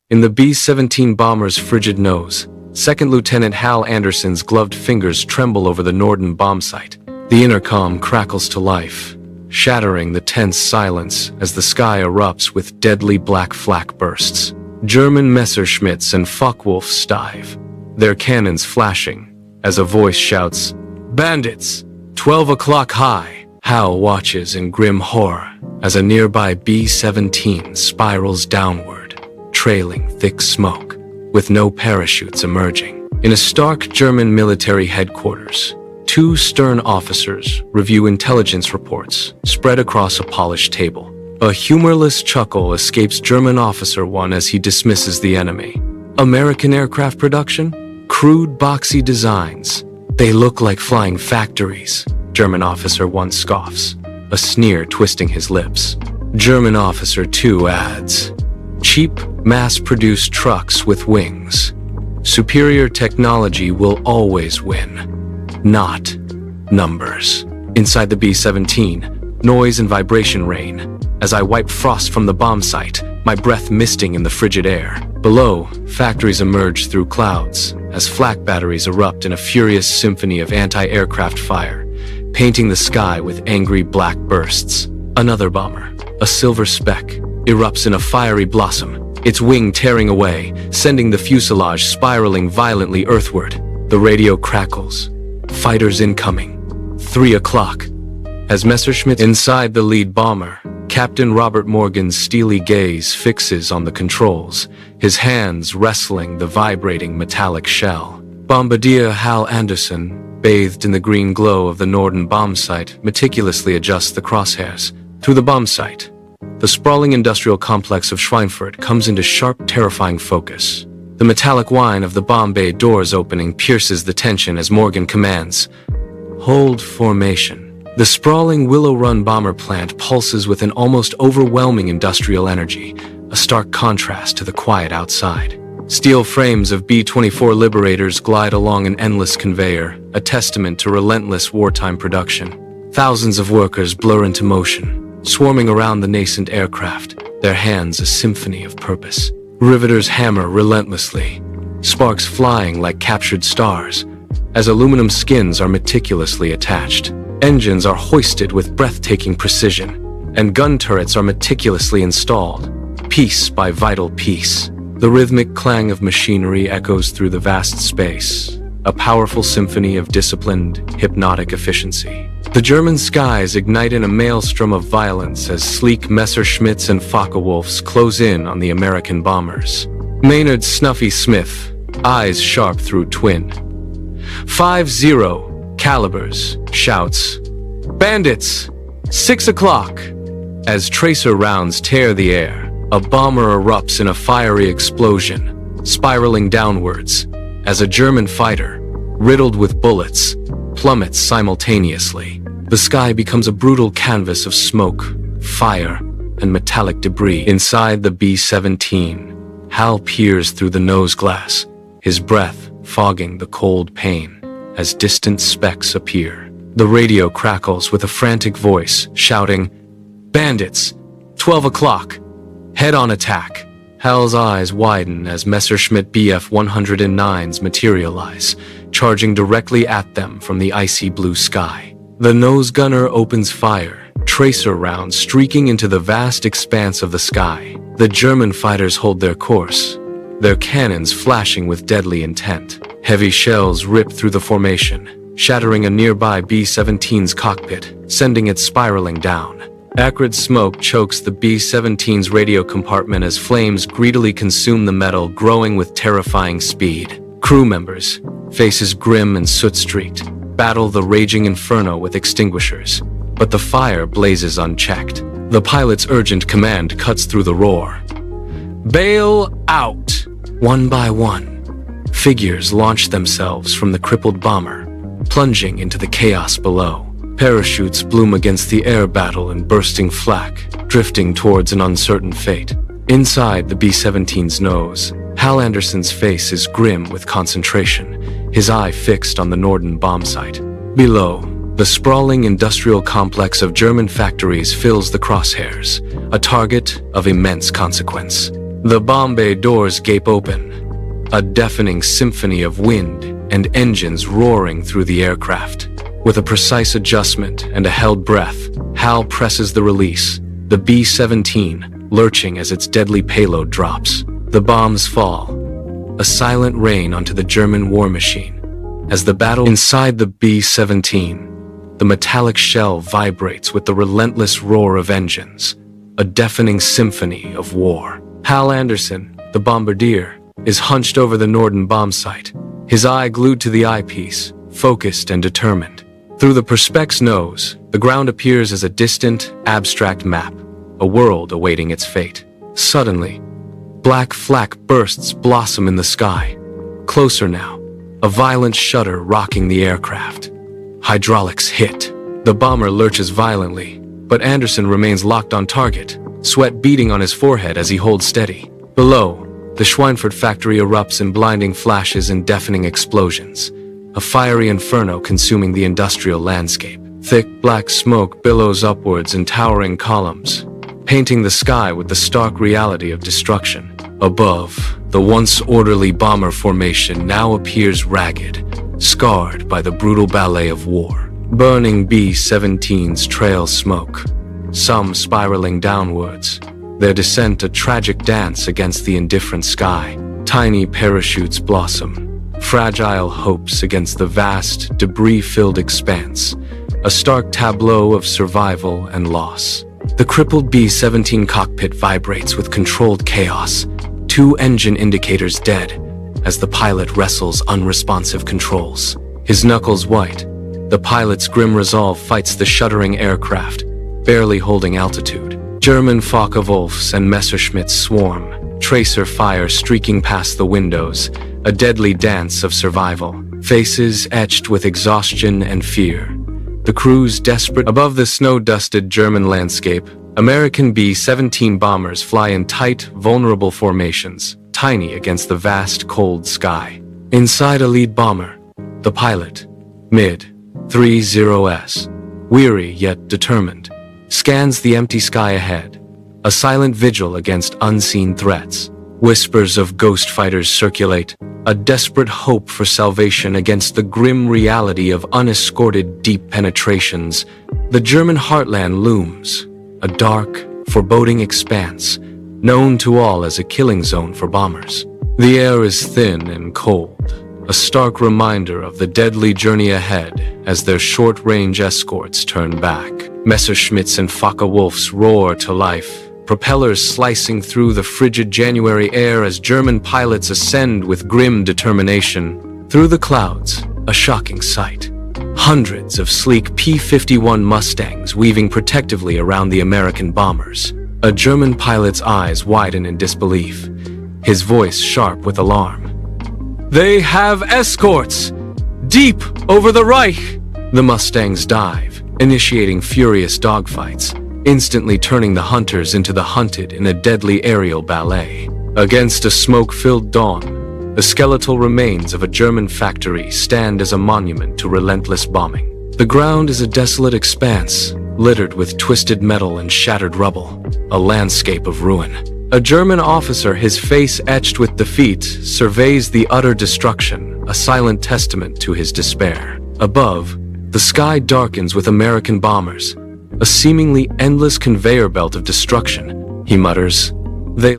In the B-17 bomber's frigid nose, Second Lieutenant Hal Anderson's gloved fingers tremble over the Norden bombsight. The intercom crackles to life, shattering the tense silence as the sky erupts with deadly black flak bursts. German Messerschmitts and Focke-Wulfs dive, their cannons flashing, as a voice shouts, "Bandits! 12 o'clock high!" Hal watches in grim horror as a nearby B-17 spirals downward, trailing thick smoke, with no parachutes emerging. In a stark German military headquarters, two stern officers review intelligence reports spread across a polished table. A humorless chuckle escapes German Officer 1 as he dismisses the enemy. American aircraft production? Crude, boxy designs. They look like flying factories, German Officer 1 scoffs, a sneer twisting his lips. German Officer 2 adds, cheap, mass-produced trucks with wings. Superior technology will always win, not numbers. Inside the B-17, noise and vibration reign. As I wipe frost from the bomb site, my breath misting in the frigid air. Below, factories emerge through clouds, as flak batteries erupt in a furious symphony of anti-aircraft fire, painting the sky with angry black bursts. Another bomber, a silver speck, erupts in a fiery blossom, its wing tearing away, sending the fuselage spiraling violently earthward. The radio crackles. Fighters incoming. 3 o'clock. As Messerschmitt inside the lead bomber, Captain Robert Morgan's steely gaze fixes on the controls, his hands wrestling the vibrating metallic shell. Bombardier Hal Anderson, bathed in the green glow of the Norden bombsight, meticulously adjusts the crosshairs. Through the bombsight, the sprawling industrial complex of Schweinfurt comes into sharp, terrifying focus. The metallic whine of the bomb bay doors opening pierces the tension as Morgan commands, "Hold formation." The sprawling Willow Run bomber plant pulses with an almost overwhelming industrial energy, a stark contrast to the quiet outside. Steel frames of B-24 Liberators glide along an endless conveyor, a testament to relentless wartime production. Thousands of workers blur into motion, swarming around the nascent aircraft, their hands a symphony of purpose. Riveters hammer relentlessly, sparks flying like captured stars, as aluminum skins are meticulously attached. Engines are hoisted with breathtaking precision, and gun turrets are meticulously installed, piece by vital piece. The rhythmic clang of machinery echoes through the vast space, a powerful symphony of disciplined, hypnotic efficiency. The German skies ignite in a maelstrom of violence as sleek Messerschmitts and Focke-Wulfs close in on the American bombers. Maynard Snuffy Smith, eyes sharp through twin. 5-0 calibers, shouts, "Bandits! 6 o'clock!" As tracer rounds tear the air, a bomber erupts in a fiery explosion, spiraling downwards, as a German fighter, riddled with bullets, plummets simultaneously. The sky becomes a brutal canvas of smoke, fire, and metallic debris. Inside the B-17, Hal peers through the nose glass, his breath fogging the cold pain. As distant specks appear, the radio crackles with a frantic voice, shouting, "Bandits! 12 o'clock! Head-on attack!" Hal's eyes widen as Messerschmitt Bf-109s materialize, charging directly at them from the icy blue sky. The nose gunner opens fire, tracer rounds streaking into the vast expanse of the sky. The German fighters hold their course, their cannons flashing with deadly intent. Heavy shells rip through the formation, shattering a nearby B-17's cockpit, sending it spiraling down. Acrid smoke chokes the B-17's radio compartment as flames greedily consume the metal, growing with terrifying speed. Crew members, faces grim and soot-streaked, battle the raging inferno with extinguishers, but the fire blazes unchecked. The pilot's urgent command cuts through the roar. "Bail out!" One by one, figures launch themselves from the crippled bomber, plunging into the chaos below. Parachutes bloom against the air battle in bursting flak, drifting towards an uncertain fate. Inside the B-17's nose, Hal Anderson's face is grim with concentration, his eye fixed on the Norden bombsight. Below, the sprawling industrial complex of German factories fills the crosshairs, a target of immense consequence. The bomb bay doors gape open, a deafening symphony of wind and engines roaring through the aircraft. With a precise adjustment and a held breath, Hal presses the release, the B-17 lurching as its deadly payload drops. The bombs fall, a silent rain onto the German war machine. As the battle inside the B-17, the metallic shell vibrates with the relentless roar of engines, a deafening symphony of war. Hal Anderson, the bombardier, is hunched over the Norden bomb site, his eye glued to the eyepiece, focused and determined. Through the perspex nose, the ground appears as a distant, abstract map, a world awaiting its fate. Suddenly, black flak bursts blossom in the sky. Closer now, a violent shudder rocking the aircraft. Hydraulics hit. The bomber lurches violently, but Anderson remains locked on target, sweat beading on his forehead as he holds steady. Below, the Schweinfurt factory erupts in blinding flashes and deafening explosions, a fiery inferno consuming the industrial landscape. Thick, black smoke billows upwards in towering columns, painting the sky with the stark reality of destruction. Above, the once orderly bomber formation now appears ragged, scarred by the brutal ballet of war. Burning B-17s trail smoke, some spiraling downwards, their descent a tragic dance against the indifferent sky. Tiny parachutes blossom, fragile hopes against the vast, debris-filled expanse, a stark tableau of survival and loss. The crippled B-17 cockpit vibrates with controlled chaos, 2 engine indicators dead, as the pilot wrestles unresponsive controls. His knuckles white, the pilot's grim resolve fights the shuddering aircraft, barely holding altitude. German Focke-Wulfs and Messerschmitts swarm, tracer fire streaking past the windows, a deadly dance of survival. Faces etched with exhaustion and fear. The crews desperate. Above the snow-dusted German landscape, American B-17 bombers fly in tight, vulnerable formations, tiny against the vast, cold sky. Inside a lead bomber, the pilot, Mid-30S, weary yet determined, scans the empty sky ahead, a silent vigil against unseen threats. Whispers of ghost fighters circulate, a desperate hope for salvation against the grim reality of unescorted deep penetrations. The German heartland looms, a dark, foreboding expanse, known to all as a killing zone for bombers. The air is thin and cold, a stark reminder of the deadly journey ahead as their short-range escorts turn back. Messerschmitts and Focke-Wulfs roar to life, propellers slicing through the frigid January air as German pilots ascend with grim determination. Through the clouds, a shocking sight. Hundreds of sleek P-51 Mustangs weaving protectively around the American bombers. A German pilot's eyes widen in disbelief, his voice sharp with alarm. "They have escorts! Deep over the Reich!" The Mustangs dive, initiating furious dogfights, instantly turning the hunters into the hunted in a deadly aerial ballet. Against a smoke-filled dawn, the skeletal remains of a German factory stand as a monument to relentless bombing. The ground is a desolate expanse, littered with twisted metal and shattered rubble, a landscape of ruin. A German officer, his face etched with defeat, surveys the utter destruction, a silent testament to his despair. Above, the sky darkens with American bombers, a seemingly endless conveyor belt of destruction. He mutters,